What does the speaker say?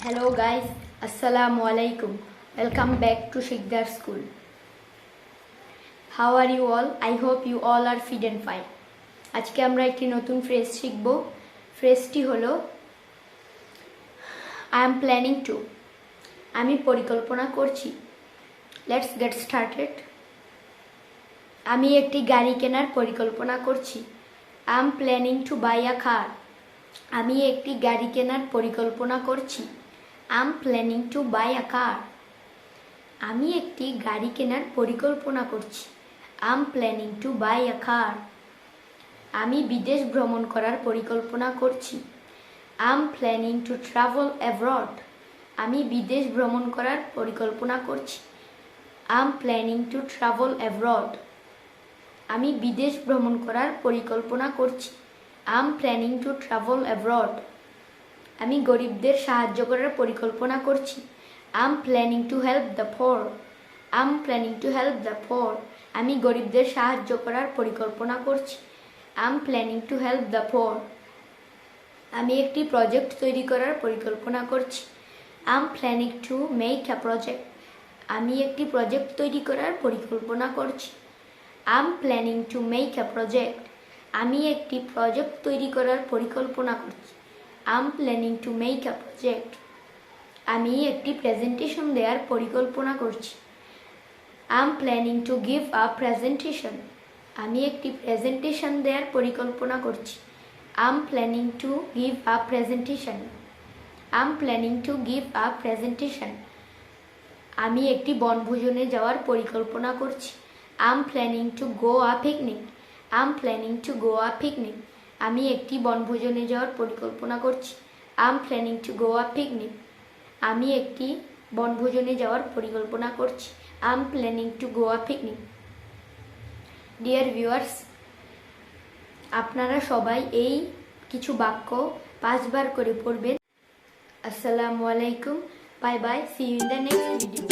Hello guys, Assalamu alaikum. Welcome back to Shikdar School. How are you all? I hope you all are fit and fine. আজকে আমরা একটি নতুন phrase শিখব। ফ্রেজটি হলো I am planning to. আমি পরিকল্পনা করছি। Let's get started. আমি একটি গাড়ি কেনার পরিকল্পনা করছি। I am planning to buy a car. আমি একটি গাড়ি কেনার পরিকল্পনা করছি। I am planning to buy a car. আমি একটি গাড়ি কেনার পরিকল্পনা করছি। I am planning to buy a car. আমি বিদেশ ভ্রমণ করার পরিকল্পনা করছি। I am planning to travel abroad. আমি বিদেশ ভ্রমণ করার পরিকল্পনা করছি। I am planning to travel abroad. আমি বিদেশ ভ্রমণ করার পরিকল্পনা করছি। I am planning to travel abroad. আমি গরিবদের সাহায্য করার পরিকল্পনা করছি। I am planning to help the poor. I am planning to help the poor. আমি গরিবদের সাহায্য করার পরিকল্পনা করছি। I am planning to help the poor. আমি একটি প্রজেক্ট তৈরি করার পরিকল্পনা করছি। I am planning to make a project. আমি একটি প্রজেক্ট তৈরি করার পরিকল্পনা করছি। I am planning to make a project. আমি একটি প্রজেক্ট তৈরি করার পরিকল্পনা করছি। I am planning to make a project. আমি একটি প্রেজেন্টেশন দেওয়ার পরিকল্পনা করছি। I am planning to give a presentation. আমি একটি প্রেজেন্টেশন দেওয়ার পরিকল্পনা করছি। I am planning to give a presentation. I am planning to give a presentation. আমি একটি বনভোজনে যাওয়ার পরিকল্পনা করছি। I am planning to go a picnic. I am planning to go a picnic. আমি একটি বনভোজনে যাওয়ার পরিকল্পনা করছি। I am planning to go a picnic. আমি একটি বনভোজনে যাওয়ার পরিকল্পনা করছি। I am planning to go a picnic. Dear viewers, আপনারা সবাই এই কিছু বাক্য 5 বার করে পড়বেন। আসসালামু আলাইকুম, bye bye, see you in the next video.